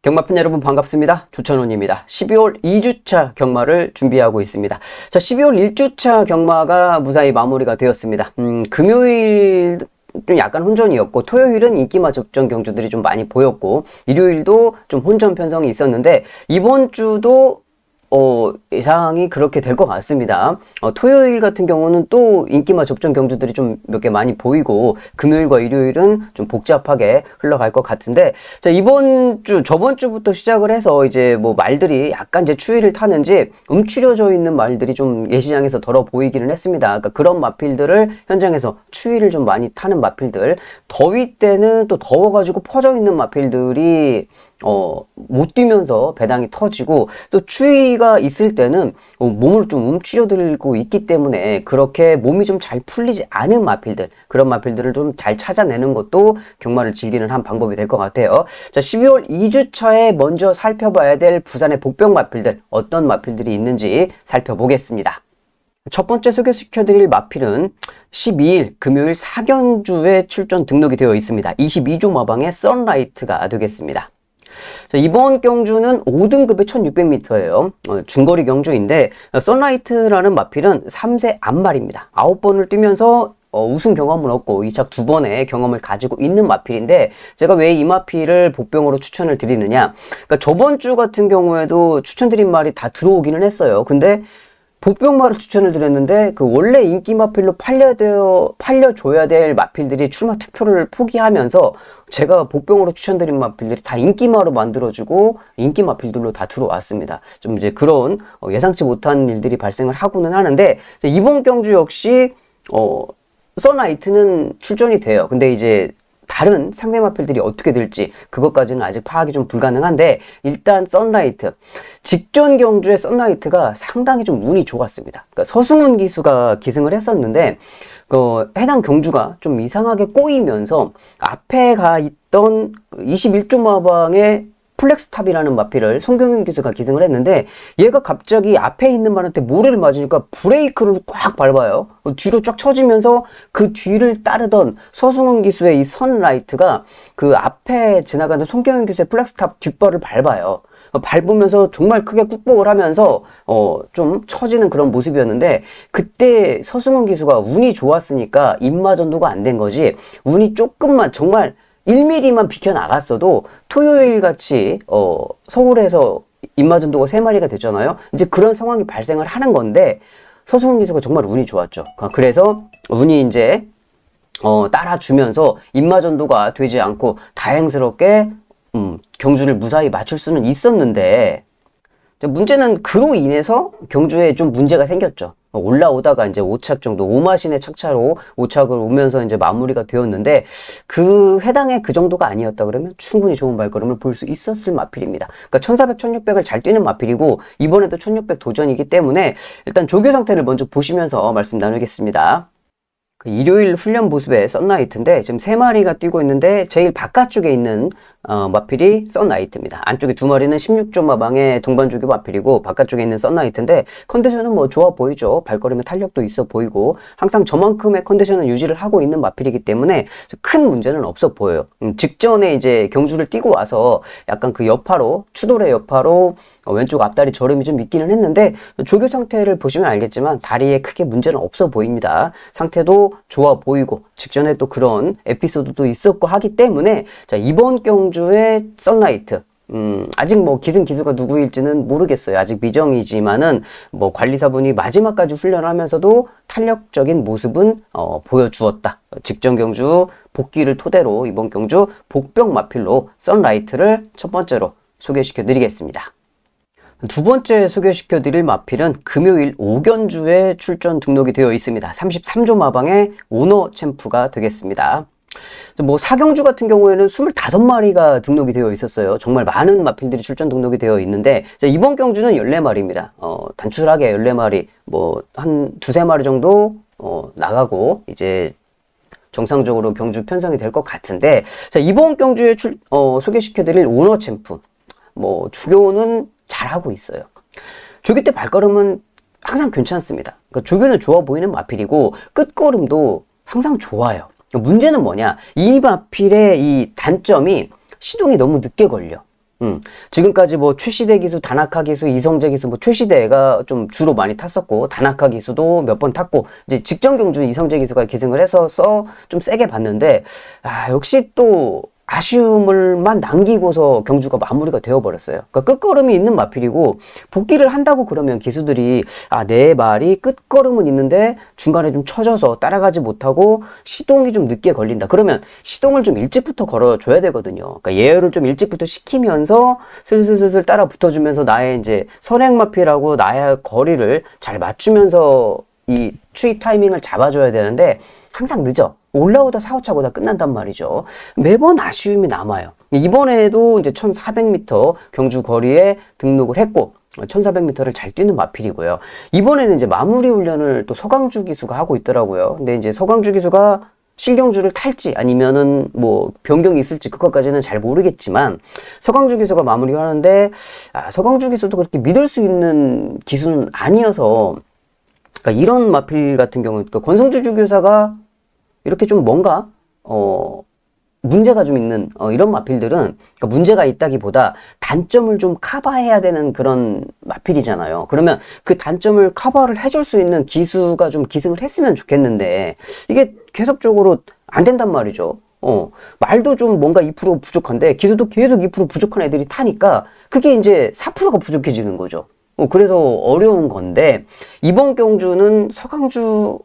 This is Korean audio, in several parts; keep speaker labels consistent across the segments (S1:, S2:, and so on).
S1: 경마팬 여러분 반갑습니다. 조천원입니다. 12월 2주차 경마를 준비하고 있습니다. 자, 12월 1주차 경마가 무사히 마무리가 되었습니다. 금요일 좀 약간 혼전이었고, 토요일은 인기마 접전 경주들이 좀 많이 보였고, 일요일도 좀 혼전 편성이 있었는데, 이번 주도 예상이 그렇게 될 것 같습니다. 토요일 같은 경우는 또 인기마 접전 경주들이 좀 몇 개 많이 보이고, 금요일과 일요일은 좀 복잡하게 흘러갈 것 같은데, 자, 저번 주부터 시작을 해서 이제 뭐 말들이 약간 이제 추위를 타는지 움츠려져 있는 말들이 좀 예시장에서 덜어 보이기는 했습니다. 그러니까 그런 마필들을 현장에서 추위를 좀 많이 타는 마필들, 더위 때는 또 더워가지고 퍼져 있는 마필들이 못 뛰면서 배당이 터지고, 또 추위가 있을 때는 몸을 좀 움츠려들고 있기 때문에 그렇게 몸이 좀 잘 풀리지 않은 마필들, 그런 마필들을 좀 잘 찾아내는 것도 경마를 즐기는 한 방법이 될 것 같아요. 자, 12월 2주차에 먼저 살펴봐야 될 부산의 복병 마필들, 어떤 마필들이 있는지 살펴보겠습니다. 첫 번째 소개시켜드릴 마필은 12일 금요일 4경주에 출전 등록이 되어 있습니다. 22조 마방의 썬라이트가 되겠습니다. 자, 이번 경주는 5등급의 1600m예요. 중거리 경주인데, 썬라이트라는 마필은 3세 앞말입니다. 9번을 뛰면서 우승 경험을 얻고 2착 2번의 경험을 가지고 있는 마필인데, 제가 왜 이 마필을 복병으로 추천을 드리느냐, 그러니까 저번 주 같은 경우에도 추천드린 말이 다 들어오기는 했어요. 근데 복병마를 추천을 드렸는데, 그 원래 인기 마필로 팔려줘야 될 마필들이 출마 투표를 포기하면서 제가 복병으로 추천드린 마필들이 다 인기마로 만들어주고 인기 마필들로 다 들어왔습니다. 좀 이제 그런 예상치 못한 일들이 발생을 하고는 하는데, 이번 경주 역시 썬라이트는 출전이 돼요. 근데 이제 다른 상대 마필들이 어떻게 될지 그것까지는 아직 파악이 좀 불가능한데, 일단 썬라이트 직전 경주의 썬라이트가 상당히 좀 운이 좋았습니다. 그러니까 서승훈 기수가 기승을 했었는데, 해당 경주가 좀 이상하게 꼬이면서 앞에 가 있던 21조 마방의 플렉스탑이라는 마필을 송경윤 기수가 기승을 했는데, 얘가 갑자기 앞에 있는 말한테 모래를 맞으니까 브레이크를 꽉 밟아요. 뒤로 쫙 쳐지면서 그 뒤를 따르던 서승훈 기수의 이 선라이트가 그 앞에 지나가는 송경윤 기수의 플렉스탑 뒷발을 밟아요. 밟으면서 정말 크게 꾹복을 하면서 좀 처지는 그런 모습이었는데, 그때 서승훈 기수가 운이 좋았으니까 입마전도가 안 된 거지, 운이 조금만 정말 1mm만 비켜나갔어도 토요일 같이 서울에서 입마전도가 3마리가 됐잖아요. 이제 그런 상황이 발생을 하는 건데, 서승훈 기수가 정말 운이 좋았죠. 그래서 운이 이제 따라주면서 입마전도가 되지 않고 다행스럽게 경주를 무사히 마칠 수는 있었는데, 문제는 그로 인해서 경주에 좀 문제가 생겼죠. 올라오다가 이제 5착 정도, 5마신의 착차로 5착을 오면서 이제 마무리가 되었는데, 그 해당의 그 정도가 아니었다 그러면 충분히 좋은 발걸음을 볼 수 있었을 마필입니다. 그러니까 1400, 1600을 잘 뛰는 마필이고, 이번에도 1600 도전이기 때문에 일단 조교 상태를 먼저 보시면서 말씀 나누겠습니다. 일요일 훈련 모습의 썬라이트인데, 지금 3마리가 뛰고 있는데 제일 바깥쪽에 있는 마필이 썬라이트입니다. 안쪽에 2마리는 16조 마방의 동반조교 마필이고, 바깥쪽에 있는 썬라이트인데 컨디션은 뭐 좋아 보이죠. 발걸음에 탄력도 있어 보이고, 항상 저만큼의 컨디션을 유지를 하고 있는 마필이기 때문에 큰 문제는 없어 보여요. 직전에 이제 경주를 뛰고 와서 약간 그 여파로, 추돌의 여파로 왼쪽 앞다리 저름이 좀 있기는 했는데, 조교 상태를 보시면 알겠지만 다리에 크게 문제는 없어 보입니다. 상태도 좋아 보이고, 직전에 또 그런 에피소드도 있었고 하기 때문에, 자, 이번 경주의 썬라이트, 아직 뭐 기승 기수가 누구일지는 모르겠어요. 아직 미정이지만은 뭐 관리사분이 마지막까지 훈련을 하면서도 탄력적인 모습은 보여주었다. 직전 경주 복귀를 토대로 이번 경주 복병 마필로 썬라이트를 첫 번째로 소개시켜 드리겠습니다. 두 번째 소개시켜드릴 마필은 금요일 5견주에 출전 등록이 되어 있습니다. 33조 마방의 오너 챔프가 되겠습니다. 뭐 4경주 같은 경우에는 25마리가 등록이 되어 있었어요. 정말 많은 마필들이 출전 등록이 되어 있는데, 이번 경주는 14마리입니다. 단출하게 14마리, 뭐 한 2-3마리 정도 나가고 이제 정상적으로 경주 편성이 될 것 같은데, 자, 이번 경주에 소개시켜드릴 오너 챔프, 뭐 주교는 잘하고 있어요. 조교 때 발걸음은 항상 괜찮습니다. 그러니까 조교는 좋아 보이는 마필이고, 끝걸음도 항상 좋아요. 문제는 뭐냐, 이 마필의 이 단점이 시동이 너무 늦게 걸려. 지금까지 뭐 최시대 기수, 다나카 기수, 이성재 기수, 뭐 최시대가 좀 주로 많이 탔었고, 다나카 기수도 몇 번 탔고, 이제 직전 경주 이성재 기수가 기승을 해서 좀 세게 봤는데, 역시 또 아쉬움을만 남기고서 경주가 마무리가 되어버렸어요. 그러니까 끝걸음이 있는 마필이고, 복귀를 한다고 그러면 기수들이, 내 말이 끝걸음은 있는데 중간에 좀 처져서 따라가지 못하고 시동이 좀 늦게 걸린다. 그러면 시동을 좀 일찍부터 걸어줘야 되거든요. 그러니까 예열을 좀 일찍부터 시키면서 슬슬슬슬 따라 붙어주면서 나의 이제 선행마필하고 나의 거리를 잘 맞추면서 이 추입 타이밍을 잡아줘야 되는데 항상 늦어. 올라오다 4, 5차고 다 끝난단 말이죠. 매번 아쉬움이 남아요. 이번에도 이제 1400m 경주 거리에 등록을 했고 1400m를 잘 뛰는 마필이고요. 이번에는 이제 마무리 훈련을 또 서강주 기수가 하고 있더라고요. 근데 이제 서강주 기수가 실경주를 탈지 아니면은 뭐 변경이 있을지 그것까지는 잘 모르겠지만 서강주 기수가 마무리를 하는데 서강주 기수도 그렇게 믿을 수 있는 기수는 아니어서 그러니까 이런 마필 같은 경우는 그러니까 권성주 주교사가 이렇게 좀 뭔가 문제가 좀 있는 이런 마필들은 그러니까 문제가 있다기보다 단점을 좀 커버해야 되는 그런 마필이잖아요. 그러면 그 단점을 커버를 해줄 수 있는 기수가 좀 기승을 했으면 좋겠는데 이게 계속적으로 안 된단 말이죠. 말도 좀 뭔가 2% 부족한데 기수도 계속 2% 부족한 애들이 타니까 그게 이제 4%가 부족해지는 거죠. 그래서 어려운 건데 이번 경주는 서강주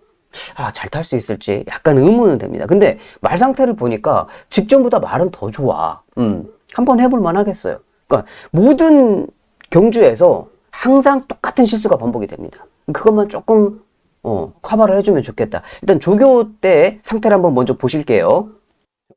S1: 잘 탈 수 있을지 약간 의문은 됩니다. 근데 말 상태를 보니까 직전보다 말은 더 좋아. 한번 해볼 만 하겠어요. 그러니까 모든 경주에서 항상 똑같은 실수가 반복이 됩니다. 그것만 조금 커버를 해주면 좋겠다. 일단 조교 때 상태를 한번 먼저 보실게요.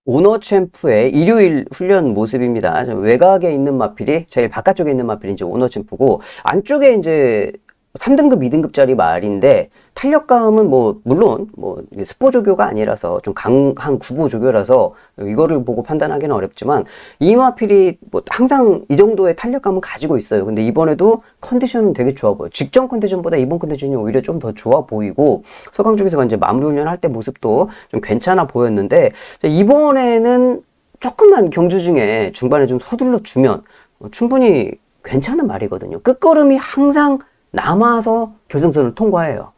S1: 오너챔프의 일요일 훈련 모습입니다. 외곽에 있는 마필이 제일 바깥쪽에 있는 마필이 이제 오너챔프고 안쪽에 이제 3등급, 2등급짜리 말인데 탄력감은 뭐 물론 뭐 스포 조교가 아니라서 좀 강한 구보 조교라서 이거를 보고 판단하기는 어렵지만 이 마필이 뭐 항상 이 정도의 탄력감은 가지고 있어요. 근데 이번에도 컨디션은 되게 좋아 보여요. 직전 컨디션보다 이번 컨디션이 오히려 좀 더 좋아 보이고 서강주 기수가 이제 마무리 훈련 할 때 모습도 좀 괜찮아 보였는데 이번에는 조금만 경주 중에 중반에 좀 서둘러 주면 충분히 괜찮은 말이거든요. 끝걸음이 항상 남아서 결승선을 통과해요.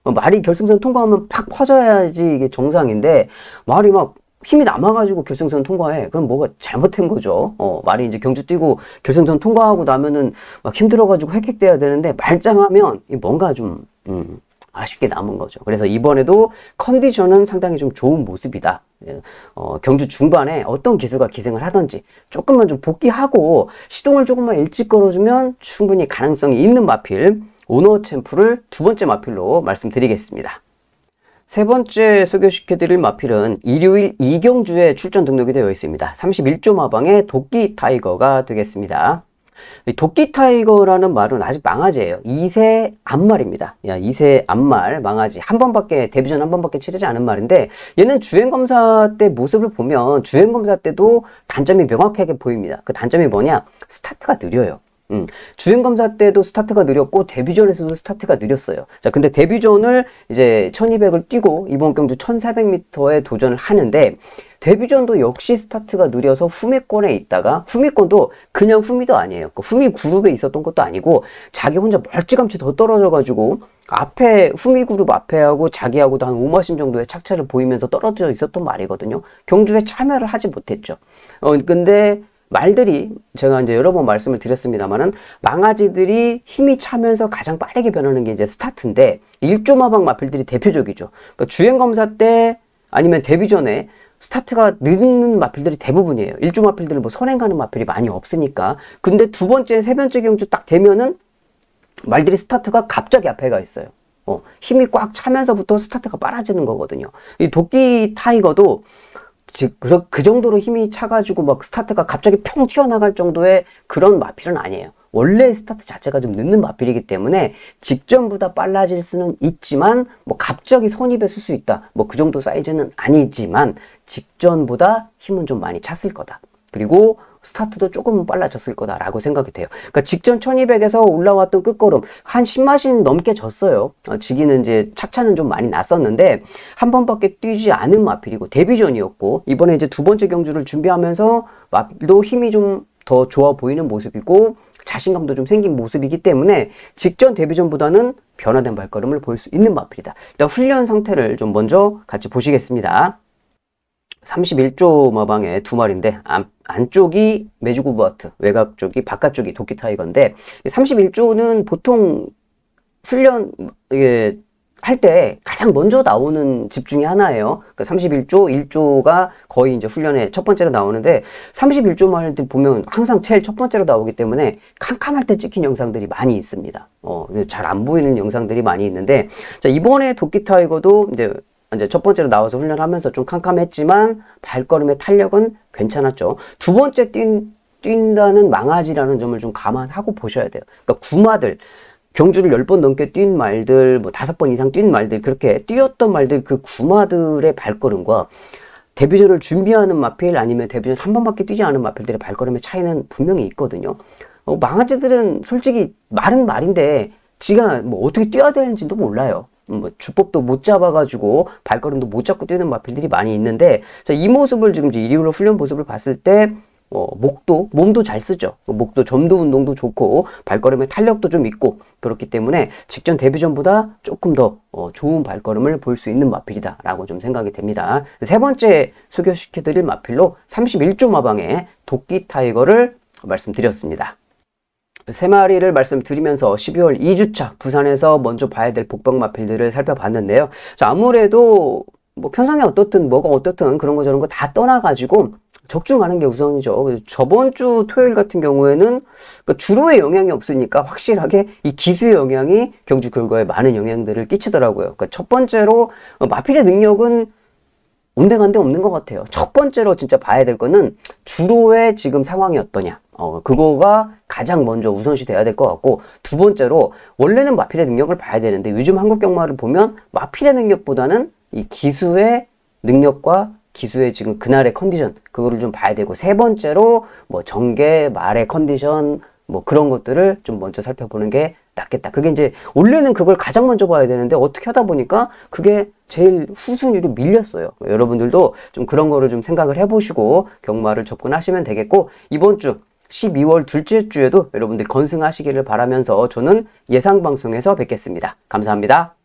S1: 말이 결승선 통과하면 팍 퍼져야지 이게 정상인데 말이 막 힘이 남아가지고 결승선 통과해. 그럼 뭐가 잘못된 거죠. 말이 이제 경주 뛰고 결승선 통과하고 나면은 막 힘들어가지고 획획돼야 되는데 말짱하면 뭔가 좀 아쉽게 남은 거죠. 그래서 이번에도 컨디션은 상당히 좀 좋은 모습이다. 경주 중반에 어떤 기수가 기승을 하든지 조금만 좀 복귀하고 시동을 조금만 일찍 걸어주면 충분히 가능성이 있는 마필 오너챔프를 두 번째 마필로 말씀드리겠습니다. 세 번째 소개시켜드릴 마필은 일요일 이경주에 출전 등록이 되어 있습니다. 31조 마방의 도끼 타이거가 되겠습니다. 도끼 타이거라는 말은 아직 망아지예요. 2세 암말입니다. 2세 암말 망아지 데뷔전 한 번밖에 치르지 않은 말인데 얘는 주행검사 때 모습을 보면 주행검사 때도 단점이 명확하게 보입니다. 그 단점이 뭐냐? 스타트가 느려요. 주행검사 때도 스타트가 느렸고 데뷔전에서도 스타트가 느렸어요. 자, 근데 데뷔전을 이제 1200을 뛰고 이번 경주 1400m에 도전을 하는데 데뷔전도 역시 스타트가 느려서 후미권에 있다가 후미권도 그냥 후미도 아니에요. 그 후미 그룹에 있었던 것도 아니고 자기 혼자 멀찌감치 더 떨어져가지고 앞에 후미 그룹 앞에하고 자기하고도 한 5마신 정도의 착차를 보이면서 떨어져 있었던 말이거든요. 경주에 참여를 하지 못했죠. 근데 말들이 제가 이제 여러 번 말씀을 드렸습니다만은 망아지들이 힘이 차면서 가장 빠르게 변하는 게 이제 스타트인데 일조마방 마필들이 대표적이죠. 그러니까 주행검사 때 아니면 데뷔 전에 스타트가 늦는 마필들이 대부분이에요. 일조 마필들은 뭐 선행하는 마필이 많이 없으니까. 근데 두 번째, 세 번째 경주 딱 되면은 말들이 스타트가 갑자기 앞에 가 있어요. 힘이 꽉 차면서부터 스타트가 빨라지는 거거든요. 이 도끼 타이거도 그 정도로 힘이 차가지고 막 스타트가 갑자기 평 튀어나갈 정도의 그런 마필은 아니에요. 원래 스타트 자체가 좀 늦는 마필이기 때문에 직전보다 빨라질 수는 있지만 뭐 갑자기 선입에 쓸 수 있다. 뭐 그 정도 사이즈는 아니지만 직전보다 힘은 좀 많이 찼을 거다. 그리고 스타트도 조금은 빨라졌을 거다라고 생각이 돼요. 그러니까 직전 1200에서 올라왔던 끝걸음 한 10마신 넘게 졌어요. 지기는 이제 착차는 좀 많이 났었는데 한 번밖에 뛰지 않은 마필이고 데뷔전이었고 이번에 이제 두 번째 경주를 준비하면서 마필도 힘이 좀 더 좋아 보이는 모습이고 자신감도 좀 생긴 모습이기 때문에 직전 데뷔전보다는 변화된 발걸음을 보일 수 있는 마필이다. 일단 훈련 상태를 좀 먼저 같이 보시겠습니다. 31조 마방의 두 마리인데 안쪽이 메주구버트, 외곽 쪽이 바깥쪽이 도끼 타이거인데 31조는 보통 훈련 할 때 가장 먼저 나오는 집 중에 하나예요. 그러니까 31조, 1조가 거의 이제 훈련에 첫 번째로 나오는데 31조 말들 보면 항상 제일 첫 번째로 나오기 때문에 캄캄할 때 찍힌 영상들이 많이 있습니다. 잘 안 보이는 영상들이 많이 있는데 자, 이번에 도끼 타이거도 이제 첫 번째로 나와서 훈련하면서 좀 캄캄했지만 발걸음의 탄력은 괜찮았죠. 두 번째 뛴다는 망아지라는 점을 좀 감안하고 보셔야 돼요. 그러니까 구마들 경주를 10번 넘게 뛴 말들, 뭐 5번 이상 뛴 말들, 그렇게 뛰었던 말들 그 구마들의 발걸음과 데뷔전을 준비하는 마필 아니면 데뷔전 한 번밖에 뛰지 않은 마필들의 발걸음의 차이는 분명히 있거든요. 망아지들은 솔직히 말은 말인데 지가 뭐 어떻게 뛰어야 되는지도 몰라요. 뭐 주법도 못 잡아가지고 발걸음도 못 잡고 뛰는 마필들이 많이 있는데 자, 이 모습을 지금 이제 이리로 훈련 모습을 봤을 때 몸도 잘 쓰죠. 목도 점도 운동도 좋고 발걸음의 탄력도 좀 있고 그렇기 때문에 직전 데뷔전보다 조금 더 좋은 발걸음을 볼 수 있는 마필이다 라고 좀 생각이 됩니다. 세 번째 소개시켜드릴 마필로 31조 마방의 도끼 타이거를 말씀드렸습니다. 세 마리를 말씀드리면서 12월 2주차 부산에서 먼저 봐야 될 복병 마필들을 살펴봤는데요. 자, 아무래도 뭐 편성이 어떻든 뭐가 어떻든 그런 거 저런 거 다 떠나가지고 적중하는 게 우선이죠. 저번 주 토요일 같은 경우에는 주로의 영향이 없으니까 확실하게 이 기수의 영향이 경주 결과에 많은 영향들을 끼치더라고요. 그러니까 첫 번째로 마필의 능력은 온데간데 없는 것 같아요. 첫 번째로 진짜 봐야 될 거는 주로의 지금 상황이 어떠냐. 그거가 가장 먼저 우선시 돼야 될 것 같고 두 번째로 원래는 마필의 능력을 봐야 되는데 요즘 한국 경마를 보면 마필의 능력보다는 이 기수의 능력과 기수의 지금 그날의 컨디션 그거를 좀 봐야 되고 세 번째로 뭐 전개 말의 컨디션 뭐 그런 것들을 좀 먼저 살펴보는 게 낫겠다. 그게 이제 원래는 그걸 가장 먼저 봐야 되는데 어떻게 하다 보니까 그게 제일 후순위로 밀렸어요. 여러분들도 좀 그런 거를 좀 생각을 해보시고 경마를 접근하시면 되겠고 이번 주 12월 둘째 주에도 여러분들 건승하시기를 바라면서 저는 예상 방송에서 뵙겠습니다. 감사합니다.